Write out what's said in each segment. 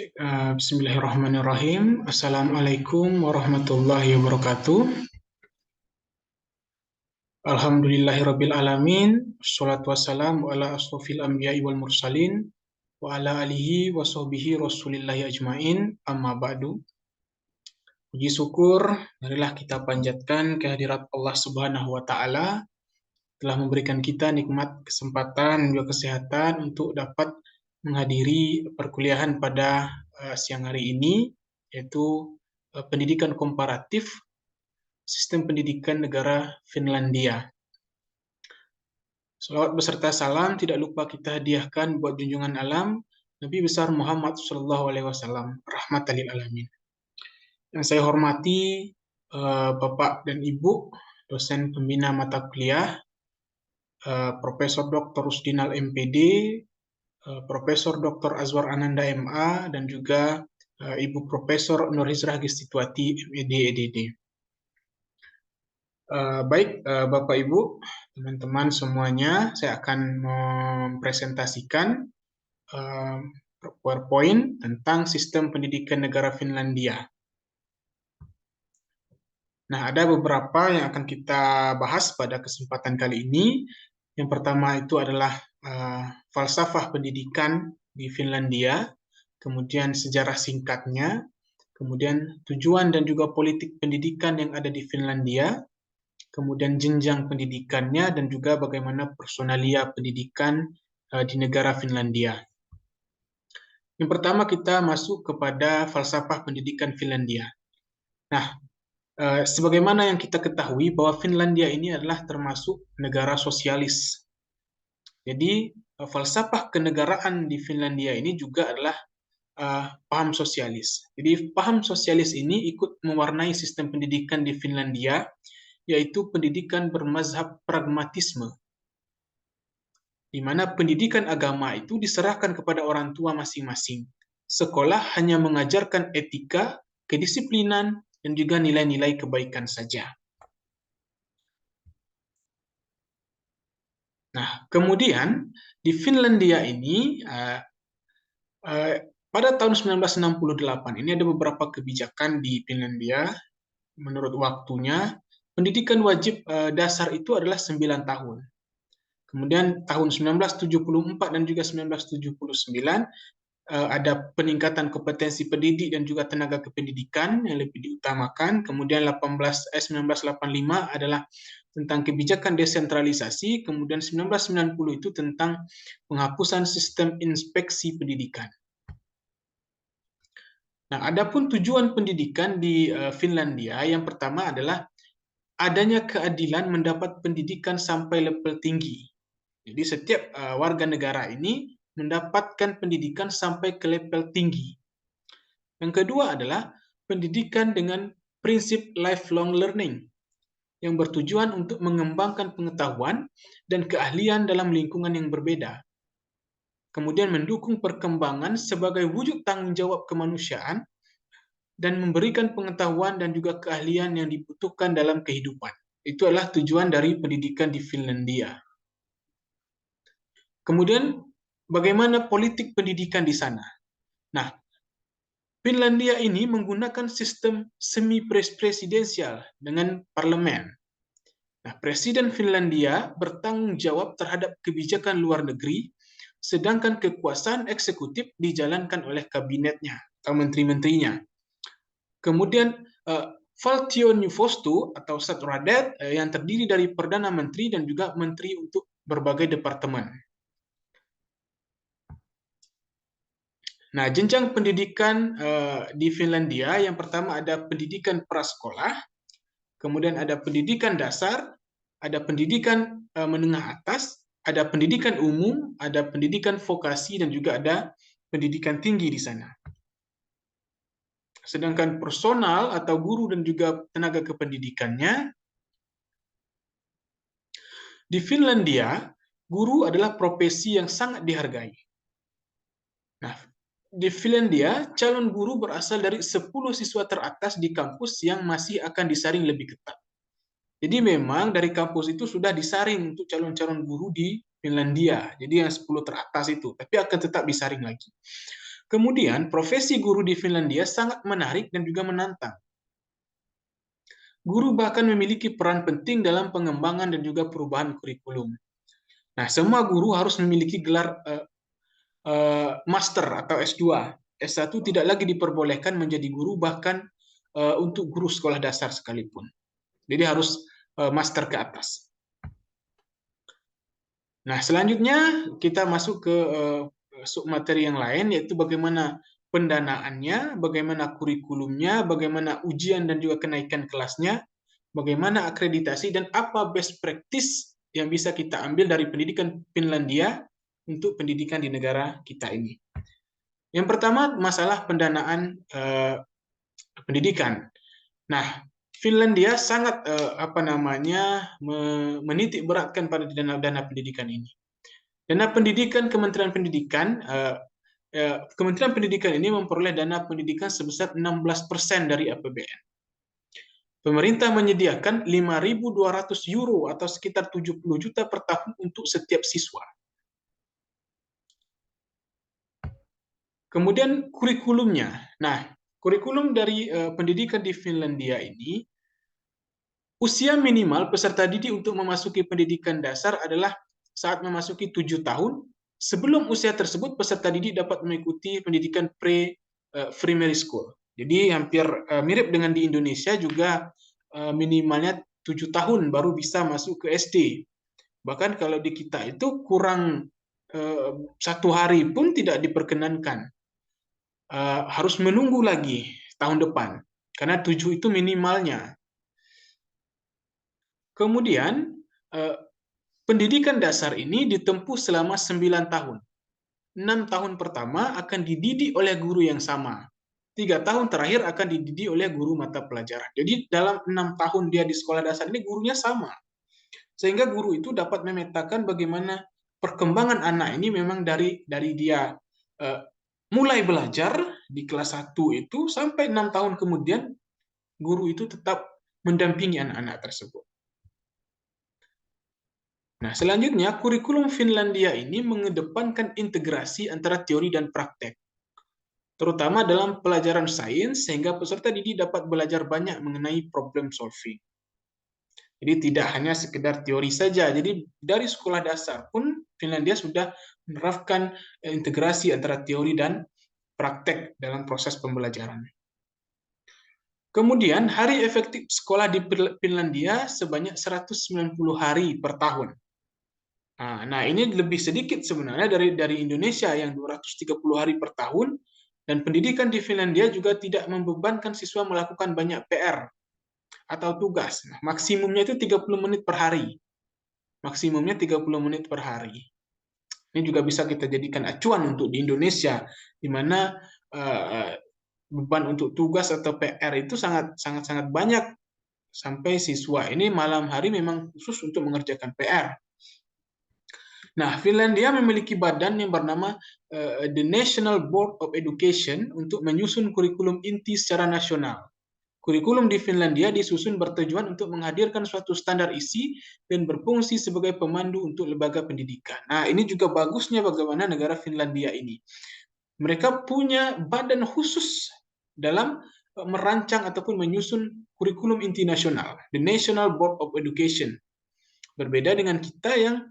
Bismillahirrahmanirrahim. Assalamualaikum warahmatullahi wabarakatuh. Alhamdulillahirabbil alamin. Wassalatu wassalamu ala asrofil anbiya'i wal mursalin wa ala alihi wa sahbihi rasulillahi ajmain. Amma ba'du. Puji syukur marilah kita panjatkan kehadirat Allah Subhanahu wa taala telah memberikan kita nikmat kesempatan dan juga kesehatan untuk dapat menghadiri perkuliahan pada siang hari ini, yaitu pendidikan komparatif sistem pendidikan negara Finlandia. Salawat beserta salam tidak lupa kita hadiahkan buat junjungan alam Nabi besar Muhammad SAW, rahmatan lil alamin. Yang saya hormati Bapak dan Ibu dosen pembina mata kuliah, Profesor Dr. Rusdinal MPD, Profesor Dr. Azwar Ananda MA, dan juga Ibu Profesor Honoris Gestituati MED EDD. Baik, Bapak Ibu, teman-teman semuanya, saya akan mempresentasikan PowerPoint tentang sistem pendidikan negara Finlandia. Nah, ada beberapa yang akan kita bahas pada kesempatan kali ini. Yang pertama itu adalah falsafah pendidikan di Finlandia, kemudian sejarah singkatnya, kemudian tujuan dan juga politik pendidikan yang ada di Finlandia, kemudian jenjang pendidikannya, dan juga bagaimana personalia pendidikan di negara Finlandia. Yang pertama kita masuk kepada falsafah pendidikan Finlandia. Nah, sebagaimana yang kita ketahui bahwa Finlandia ini adalah termasuk negara sosialis. Jadi falsafah kenegaraan di Finlandia ini juga adalah paham sosialis. Jadi paham sosialis ini ikut mewarnai sistem pendidikan di Finlandia, yaitu pendidikan bermazhab pragmatisme, di mana pendidikan agama itu diserahkan kepada orang tua masing-masing. Sekolah hanya mengajarkan etika, kedisiplinan, dan juga nilai-nilai kebaikan saja. Nah, kemudian di Finlandia ini pada tahun 1968 ini ada beberapa kebijakan di Finlandia. Menurut waktunya, pendidikan wajib dasar itu adalah 9 tahun. Kemudian tahun 1974 dan juga 1979 ada peningkatan kompetensi pendidik dan juga tenaga kependidikan yang lebih diutamakan. Kemudian 1985 adalah tentang kebijakan desentralisasi. Kemudian 1990 itu tentang penghapusan sistem inspeksi pendidikan. Nah, adapun tujuan pendidikan di Finlandia yang pertama adalah adanya keadilan mendapat pendidikan sampai level tinggi. Jadi setiap warga negara ini mendapatkan pendidikan sampai ke level tinggi. Yang kedua adalah pendidikan dengan prinsip lifelong learning yang bertujuan untuk mengembangkan pengetahuan dan keahlian dalam lingkungan yang berbeda. Kemudian mendukung perkembangan sebagai wujud tanggung jawab kemanusiaan dan memberikan pengetahuan dan juga keahlian yang dibutuhkan dalam kehidupan. Itu adalah tujuan dari pendidikan di Finlandia. Kemudian bagaimana politik pendidikan di sana? Nah, Finlandia ini menggunakan sistem semi-presidensial dengan parlemen. Nah, Presiden Finlandia bertanggung jawab terhadap kebijakan luar negeri, sedangkan kekuasaan eksekutif dijalankan oleh kabinetnya atau menteri-menterinya. Kemudian Valtioneuvosto atau Statsrådet yang terdiri dari Perdana Menteri dan juga Menteri untuk berbagai departemen. Nah, jenjang pendidikan di Finlandia yang pertama ada pendidikan prasekolah, kemudian ada pendidikan dasar, ada pendidikan menengah atas, ada pendidikan umum, ada pendidikan vokasi, dan juga ada pendidikan tinggi di sana. Sedangkan personal atau guru dan juga tenaga kependidikannya, di Finlandia, guru adalah profesi yang sangat dihargai. Nah, di Finlandia, calon guru berasal dari 10 siswa teratas di kampus yang masih akan disaring lebih ketat. Jadi memang dari kampus itu sudah disaring untuk calon-calon guru di Finlandia. Jadi yang 10 teratas itu, tapi akan tetap disaring lagi. Kemudian, profesi guru di Finlandia sangat menarik dan juga menantang. Guru bahkan memiliki peran penting dalam pengembangan dan juga perubahan kurikulum. Nah, semua guru harus memiliki gelar master atau S2. S1 tidak lagi diperbolehkan menjadi guru, bahkan untuk guru sekolah dasar sekalipun. Jadi harus master ke atas. Nah, selanjutnya kita masuk ke submateri yang lain, yaitu bagaimana pendanaannya, bagaimana kurikulumnya, bagaimana ujian dan juga kenaikan kelasnya, bagaimana akreditasi, dan apa best practice yang bisa kita ambil dari pendidikan Finlandia untuk pendidikan di negara kita ini. Yang pertama, masalah pendanaan pendidikan. Nah, Finlandia sangat menitik beratkan pada dana pendidikan ini. Dana pendidikan Kementerian Pendidikan, Kementerian Pendidikan ini memperoleh dana pendidikan sebesar 16% dari APBN. Pemerintah menyediakan 5.200 euro atau sekitar 70 juta per tahun untuk setiap siswa. Kemudian kurikulumnya. Nah, kurikulum dari pendidikan di Finlandia ini, usia minimal peserta didik untuk memasuki pendidikan dasar adalah saat memasuki 7 tahun. Sebelum usia tersebut, peserta didik dapat mengikuti pendidikan pre-primary school. Jadi hampir mirip dengan di Indonesia juga, minimalnya 7 tahun baru bisa masuk ke SD. Bahkan kalau di kita itu kurang 1 hari pun tidak diperkenankan. Harus menunggu lagi tahun depan, karena 7 itu minimalnya. Kemudian, pendidikan dasar ini ditempuh selama 9 tahun. 6 tahun pertama akan dididik oleh guru yang sama. 3 tahun terakhir akan dididik oleh guru mata pelajaran. Jadi dalam 6 tahun dia di sekolah dasar ini gurunya sama. Sehingga guru itu dapat memetakan bagaimana perkembangan anak ini memang dari dia mulai belajar di kelas 1 itu sampai 6 tahun kemudian guru itu tetap mendampingi anak-anak tersebut. Nah, selanjutnya, kurikulum Finlandia ini mengedepankan integrasi antara teori dan praktek, terutama dalam pelajaran sains, sehingga peserta didik dapat belajar banyak mengenai problem solving. Jadi tidak hanya sekedar teori saja. Jadi dari sekolah dasar pun Finlandia sudah menerapkan integrasi antara teori dan praktek dalam proses pembelajaran. Kemudian, hari efektif sekolah di Finlandia sebanyak 190 hari per tahun. Nah, ini lebih sedikit sebenarnya dari Indonesia yang 230 hari per tahun, dan pendidikan di Finlandia juga tidak membebankan siswa melakukan banyak PR atau tugas. Nah, maksimumnya itu 30 menit per hari. Maksimumnya 30 menit per hari. Ini juga bisa kita jadikan acuan untuk di Indonesia, di mana beban untuk tugas atau PR itu sangat banyak, sampai siswa ini malam hari memang khusus untuk mengerjakan PR. Nah, Finlandia memiliki badan yang bernama The National Board of Education untuk menyusun kurikulum inti secara nasional. Kurikulum di Finlandia disusun bertujuan untuk menghadirkan suatu standar isi dan berfungsi sebagai pemandu untuk lembaga pendidikan. Nah, ini juga bagusnya bagaimana negara Finlandia ini. Mereka punya badan khusus dalam merancang ataupun menyusun kurikulum inti nasional, The National Board of Education. Berbeda dengan kita yang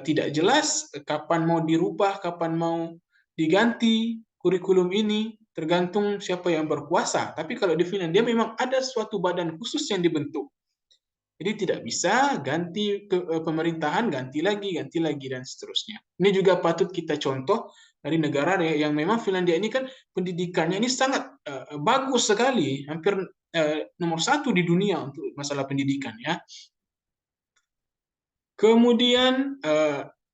tidak jelas kapan mau dirubah, kapan mau diganti kurikulum ini, tergantung siapa yang berkuasa. Tapi kalau di Finlandia memang ada suatu badan khusus yang dibentuk. Jadi tidak bisa ganti pemerintahan, ganti lagi, dan seterusnya. Ini juga patut kita contoh dari negara yang memang Finlandia ini kan pendidikannya ini sangat bagus sekali, hampir nomor 1 di dunia untuk masalah pendidikan, ya. Kemudian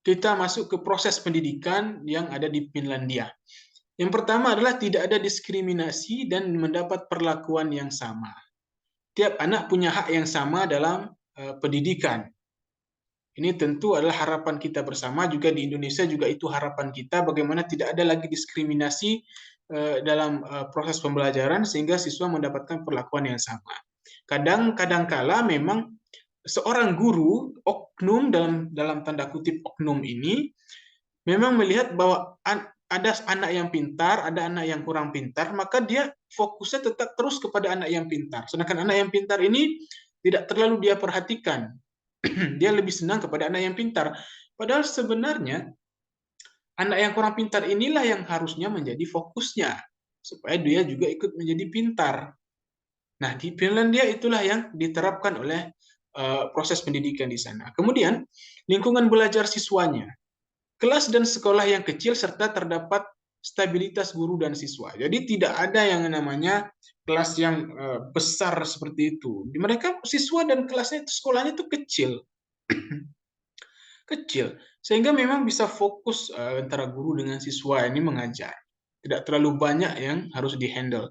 kita masuk ke proses pendidikan yang ada di Finlandia. Yang pertama adalah tidak ada diskriminasi dan mendapat perlakuan yang sama. Tiap anak punya hak yang sama dalam pendidikan. Ini tentu adalah harapan kita bersama, juga di Indonesia juga itu harapan kita, bagaimana tidak ada lagi diskriminasi dalam proses pembelajaran sehingga siswa mendapatkan perlakuan yang sama. Kadang-kala memang seorang guru, oknum dalam tanda kutip oknum ini, memang melihat bahwa ada anak yang pintar, ada anak yang kurang pintar, maka dia fokusnya tetap terus kepada anak yang pintar. Sedangkan anak yang pintar ini tidak terlalu dia perhatikan. Dia lebih senang kepada anak yang pintar. Padahal sebenarnya anak yang kurang pintar inilah yang harusnya menjadi fokusnya, supaya dia juga ikut menjadi pintar. Nah, di Finlandia itulah yang diterapkan oleh proses pendidikan di sana. Kemudian, lingkungan belajar siswanya. Kelas dan sekolah yang kecil serta terdapat stabilitas guru dan siswa. Jadi tidak ada yang namanya kelas yang besar seperti itu. Di mereka siswa dan kelasnya itu sekolahnya itu kecil. Kecil. Sehingga memang bisa fokus antara guru dengan siswa ini mengajar. Tidak terlalu banyak yang harus dihandle.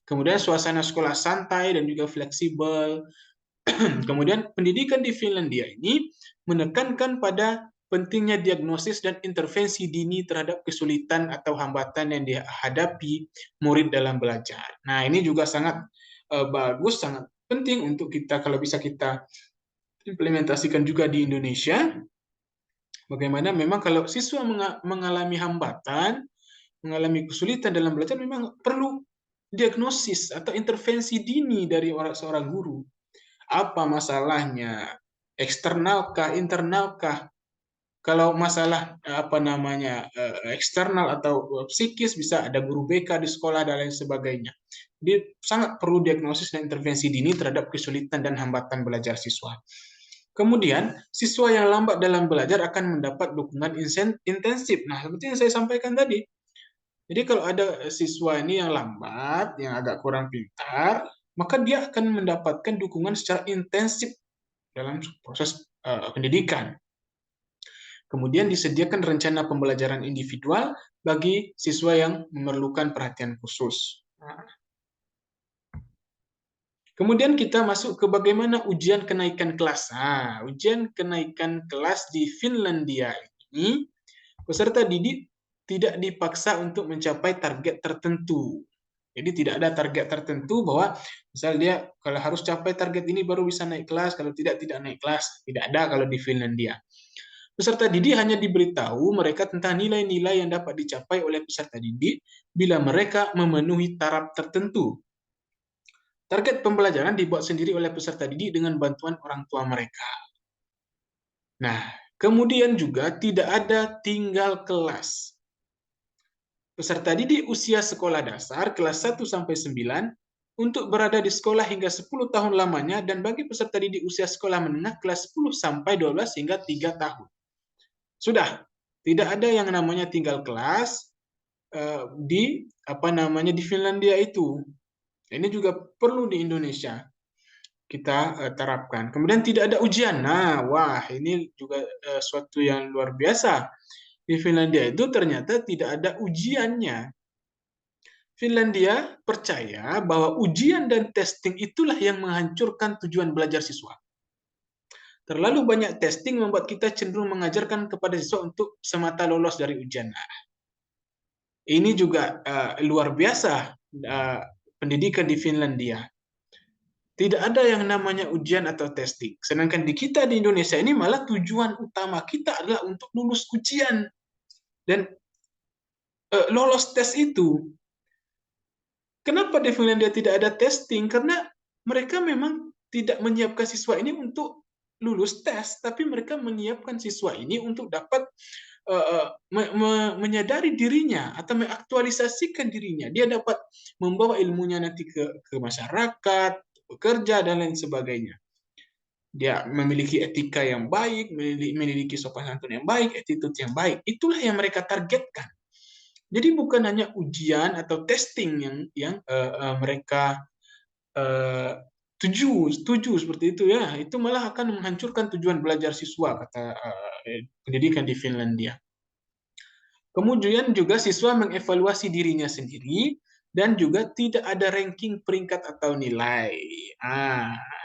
Kemudian suasana sekolah santai dan juga fleksibel. Kemudian pendidikan di Finlandia ini menekankan pada pentingnya diagnosis dan intervensi dini terhadap kesulitan atau hambatan yang dihadapi murid dalam belajar. Nah, ini juga sangat bagus, sangat penting untuk kita kalau bisa kita implementasikan juga di Indonesia. Bagaimana memang kalau siswa mengalami hambatan, mengalami kesulitan dalam belajar, memang perlu diagnosis atau intervensi dini dari seorang guru. Apa masalahnya? Eksternalkah, internalkah? Kalau masalah apa namanya eksternal atau psikis, bisa ada guru BK di sekolah dan lain sebagainya. Jadi sangat perlu diagnosis dan intervensi dini terhadap kesulitan dan hambatan belajar siswa. Kemudian, siswa yang lambat dalam belajar akan mendapat dukungan intensif. Nah, seperti yang saya sampaikan tadi. Jadi kalau ada siswa ini yang lambat, yang agak kurang pintar, maka dia akan mendapatkan dukungan secara intensif dalam proses pendidikan. Kemudian disediakan rencana pembelajaran individual bagi siswa yang memerlukan perhatian khusus. Kemudian kita masuk ke bagaimana ujian kenaikan kelas. Nah, ujian kenaikan kelas di Finlandia ini, peserta didik tidak dipaksa untuk mencapai target tertentu. Jadi tidak ada target tertentu bahwa misal dia kalau harus capai target ini baru bisa naik kelas, kalau tidak naik kelas. Tidak ada kalau di Finlandia. Peserta didik hanya diberitahu mereka tentang nilai-nilai yang dapat dicapai oleh peserta didik bila mereka memenuhi taraf tertentu. Target pembelajaran dibuat sendiri oleh peserta didik dengan bantuan orang tua mereka. Nah, kemudian juga tidak ada tinggal kelas. Peserta didik usia sekolah dasar kelas 1 sampai 9 untuk berada di sekolah hingga 10 tahun lamanya, dan bagi peserta didik usia sekolah menengah kelas 10 sampai 12 hingga 3 tahun. Sudah, tidak ada yang namanya tinggal kelas di Finlandia itu. Ini juga perlu di Indonesia kita terapkan. Kemudian tidak ada ujian. Nah, wah ini juga suatu yang luar biasa. Di Finlandia itu ternyata tidak ada ujiannya. Finlandia percaya bahwa ujian dan testing itulah yang menghancurkan tujuan belajar siswa. Terlalu banyak testing membuat kita cenderung mengajarkan kepada siswa untuk semata lolos dari ujian. Nah, ini juga luar biasa pendidikan di Finlandia. Tidak ada yang namanya ujian atau testing. Sedangkan di kita di Indonesia ini malah tujuan utama kita adalah untuk lulus ujian dan lolos tes itu. Kenapa di Finlandia tidak ada testing? Karena mereka memang tidak menyiapkan siswa ini untuk lulus tes, tapi mereka menyiapkan siswa ini untuk dapat menyadari dirinya atau mengaktualisasikan dirinya. Dia dapat membawa ilmunya nanti ke masyarakat, bekerja, dan lain sebagainya. Dia memiliki etika yang baik, memiliki sopan santun yang baik, attitude yang baik. Itulah yang mereka targetkan. Jadi bukan hanya ujian atau testing yang mereka tuju seperti itu ya. Itu malah akan menghancurkan tujuan belajar siswa, kata pendidikan di Finlandia. Kemudian juga siswa mengevaluasi dirinya sendiri dan juga tidak ada ranking peringkat atau nilai.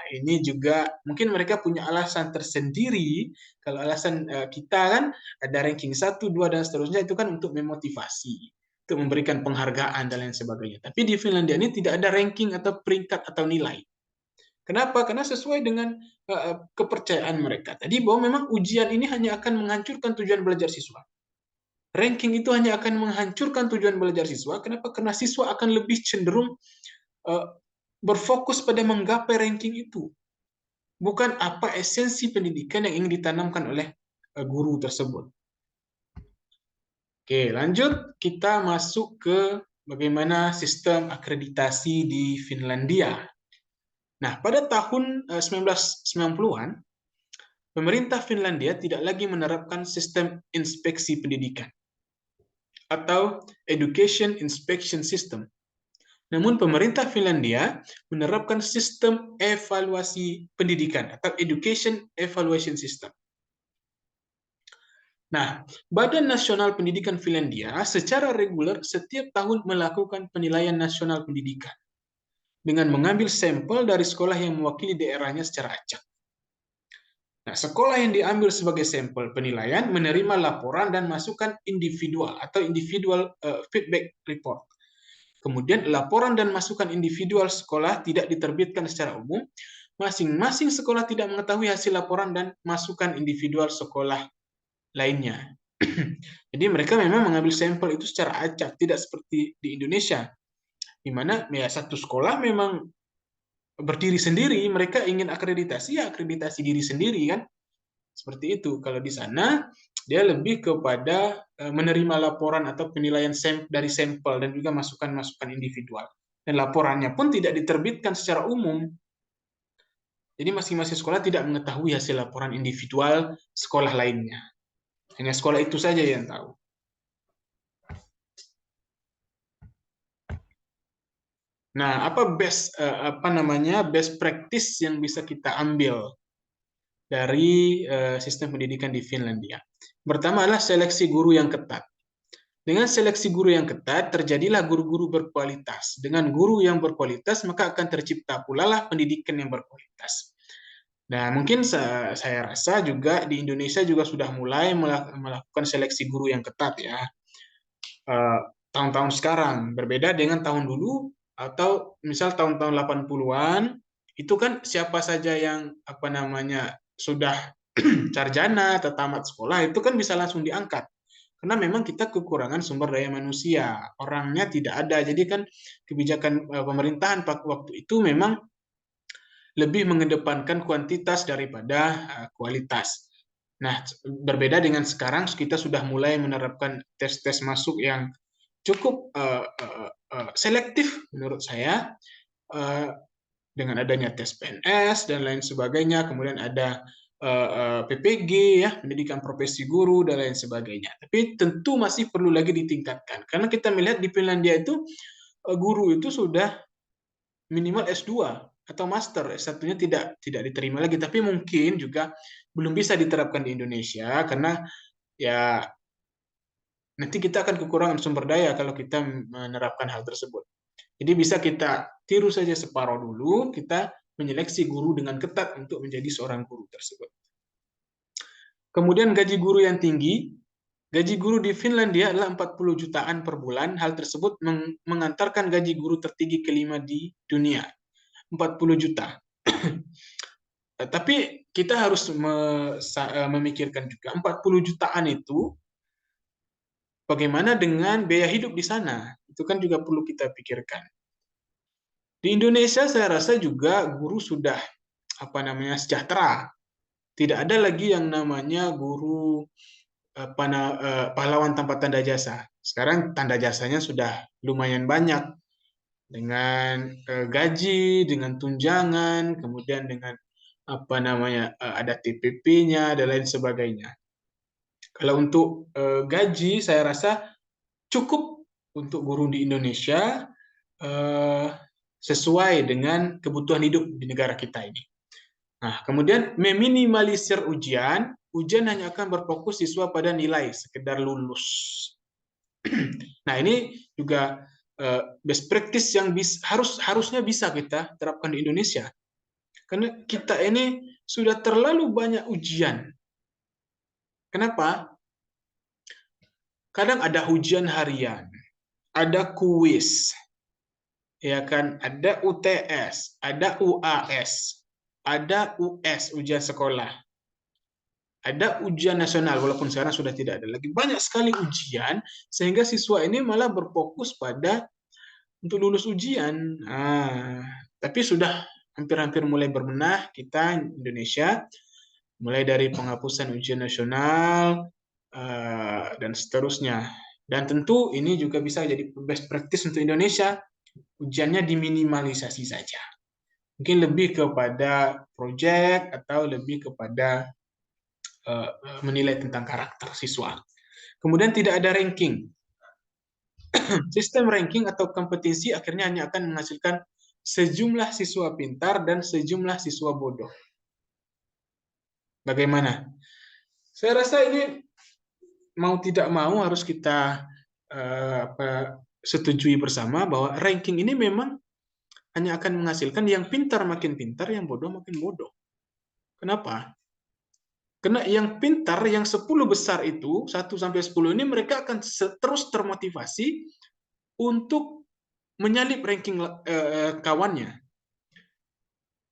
Ini juga mungkin mereka punya alasan tersendiri. Kalau alasan kita kan ada ranking 1, 2, dan seterusnya, itu kan untuk memotivasi, untuk memberikan penghargaan dan lain sebagainya. Tapi di Finlandia ini tidak ada ranking atau peringkat atau nilai. Kenapa? Karena sesuai dengan kepercayaan mereka tadi bahwa memang ujian ini hanya akan menghancurkan tujuan belajar siswa. ranking itu hanya akan menghancurkan tujuan belajar siswa. Kenapa? Karena siswa akan lebih cenderung berfokus pada menggapai ranking itu, bukan apa esensi pendidikan yang ingin ditanamkan oleh guru tersebut. Oke, lanjut kita masuk ke bagaimana sistem akreditasi di Finlandia. Nah, pada tahun 1990-an, pemerintah Finlandia tidak lagi menerapkan sistem inspeksi pendidikan atau Education Inspection System. Namun pemerintah Finlandia menerapkan sistem evaluasi pendidikan atau Education Evaluation System. Nah, Badan Nasional Pendidikan Finlandia secara reguler setiap tahun melakukan penilaian nasional pendidikan dengan mengambil sampel dari sekolah yang mewakili daerahnya secara acak. Nah, sekolah yang diambil sebagai sampel penilaian menerima laporan dan masukan individual atau individual feedback report. Kemudian laporan dan masukan individual sekolah tidak diterbitkan secara umum. Masing-masing sekolah tidak mengetahui hasil laporan dan masukan individual sekolah lainnya. Jadi mereka memang mengambil sampel itu secara acak, tidak seperti di Indonesia, di mana ya satu sekolah memang berdiri sendiri, mereka ingin akreditasi, ya akreditasi diri sendiri kan. Seperti itu. Kalau di sana dia lebih kepada menerima laporan atau penilaian dari sampel dan juga masukan-masukan individual. Dan laporannya pun tidak diterbitkan secara umum. Jadi masing-masing sekolah tidak mengetahui hasil laporan individual sekolah lainnya. Hanya sekolah itu saja yang tahu. Nah, best practice yang bisa kita ambil dari sistem pendidikan di Finlandia? Pertama adalah seleksi guru yang ketat. Dengan seleksi guru yang ketat, terjadilah guru-guru berkualitas. Dengan guru yang berkualitas, maka akan tercipta pula lah pendidikan yang berkualitas. Nah, mungkin saya rasa juga di Indonesia juga sudah mulai melakukan seleksi guru yang ketat ya. Tahun-tahun sekarang berbeda dengan tahun dulu atau misal tahun-tahun 80-an itu kan siapa saja yang sudah sarjana atau tamat sekolah itu kan bisa langsung diangkat. Karena memang kita kekurangan sumber daya manusia, orangnya tidak ada. Jadi kan kebijakan pemerintahan waktu itu memang lebih mengedepankan kuantitas daripada kualitas. Nah, berbeda dengan sekarang kita sudah mulai menerapkan tes-tes masuk yang cukup selektif menurut saya, dengan adanya tes PNS dan lain sebagainya, kemudian ada PPG ya, pendidikan profesi guru dan lain sebagainya. Tapi tentu masih perlu lagi ditingkatkan karena kita melihat di Finlandia itu guru itu sudah minimal S2 atau master, S1-nya tidak diterima lagi, tapi mungkin juga belum bisa diterapkan di Indonesia karena ya nanti kita akan kekurangan sumber daya kalau kita menerapkan hal tersebut. Jadi bisa kita tiru saja separuh dulu, kita menyeleksi guru dengan ketat untuk menjadi seorang guru tersebut. Kemudian gaji guru yang tinggi. Gaji guru di Finlandia adalah 40 jutaan per bulan. Hal tersebut mengantarkan gaji guru tertinggi kelima di dunia. 40 juta. Tapi kita harus memikirkan juga 40 jutaan itu bagaimana dengan biaya hidup di sana. Itu kan juga perlu kita pikirkan. Di Indonesia saya rasa juga guru sudah sejahtera. Tidak ada lagi yang namanya guru pahlawan tanpa tanda jasa. Sekarang tanda jasanya sudah lumayan banyak dengan gaji, dengan tunjangan, kemudian dengan ada TPP-nya dan lain sebagainya. Kalau untuk gaji saya rasa cukup untuk guru di Indonesia sesuai dengan kebutuhan hidup di negara kita ini. Nah, kemudian meminimalisir ujian hanya akan berfokus siswa pada nilai, sekedar lulus. Nah, ini juga best practice yang harusnya bisa kita terapkan di Indonesia. Karena kita ini sudah terlalu banyak ujian. Kenapa? Kadang ada ujian harian, ada kuis, ya kan, ada UTS, ada UAS, ada US, ujian sekolah. ada ujian nasional, walaupun sekarang sudah tidak ada lagi. Banyak sekali ujian, sehingga siswa ini malah berfokus pada untuk lulus ujian. Tapi sudah hampir-hampir mulai berbenah kita Indonesia, mulai dari penghapusan ujian nasional dan seterusnya. Dan tentu ini juga bisa jadi best practice untuk Indonesia, ujiannya diminimalisasi saja. Mungkin lebih kepada proyek atau lebih kepada menilai tentang karakter siswa. Kemudian tidak ada ranking. Sistem ranking atau kompetisi akhirnya hanya akan menghasilkan sejumlah siswa pintar dan sejumlah siswa bodoh. Bagaimana? Saya rasa ini mau tidak mau harus kita setujui bersama bahwa ranking ini memang hanya akan menghasilkan yang pintar makin pintar, yang bodoh makin bodoh. Kenapa? Karena yang pintar, yang 10 besar itu, 1 sampai 10 ini mereka akan terus termotivasi untuk menyalip ranking kawannya.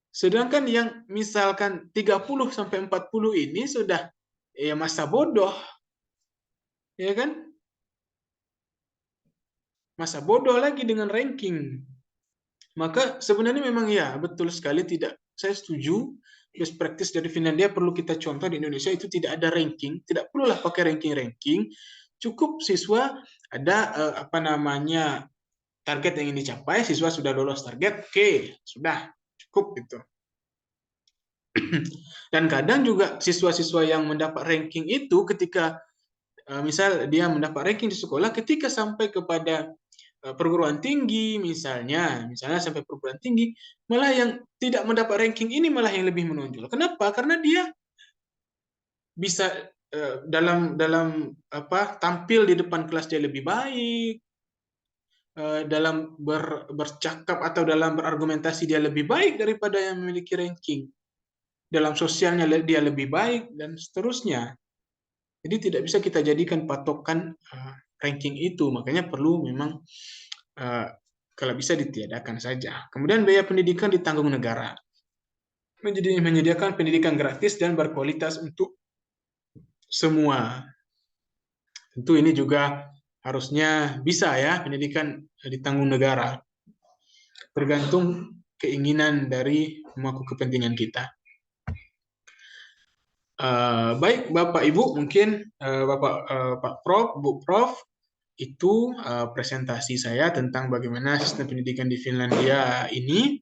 Sedangkan yang misalkan 30 sampai 40 ini sudah masa bodoh. Ya kan? Masa bodoh lagi dengan ranking. Maka sebenarnya memang ya, betul sekali tidak. Saya setuju, best practice dari Finlandia perlu kita contoh di Indonesia, itu tidak ada ranking, tidak perlulah pakai ranking-ranking. Cukup siswa ada target yang ingin dicapai, siswa sudah lolos target, oke, sudah cukup gitu. Dan kadang juga siswa-siswa yang mendapat ranking itu ketika misal dia mendapat ranking di sekolah, ketika sampai kepada perguruan tinggi misalnya sampai perguruan tinggi, malah yang tidak mendapat ranking ini malah yang lebih menonjol. Kenapa? Karena dia bisa dalam tampil di depan kelas dia lebih baik, dalam bercakap atau dalam berargumentasi dia lebih baik daripada yang memiliki ranking. Dalam sosialnya dia lebih baik dan seterusnya. Jadi tidak bisa kita jadikan patokan ranking itu, makanya perlu memang kalau bisa ditiadakan saja. Kemudian biaya pendidikan ditanggung negara. Menyediakan pendidikan gratis dan berkualitas untuk semua. Tentu ini juga harusnya bisa ya, pendidikan ditanggung negara. Tergantung keinginan dari pemangku kepentingan kita. Baik Bapak Ibu, mungkin Pak Prof, Bu Prof, itu presentasi saya tentang bagaimana sistem pendidikan di Finlandia ini.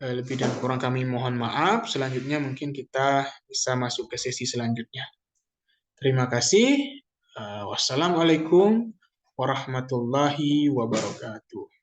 Lebih dan kurang kami mohon maaf. Selanjutnya mungkin kita bisa masuk ke sesi selanjutnya. Terima kasih. Wassalamualaikum warahmatullahi wabarakatuh.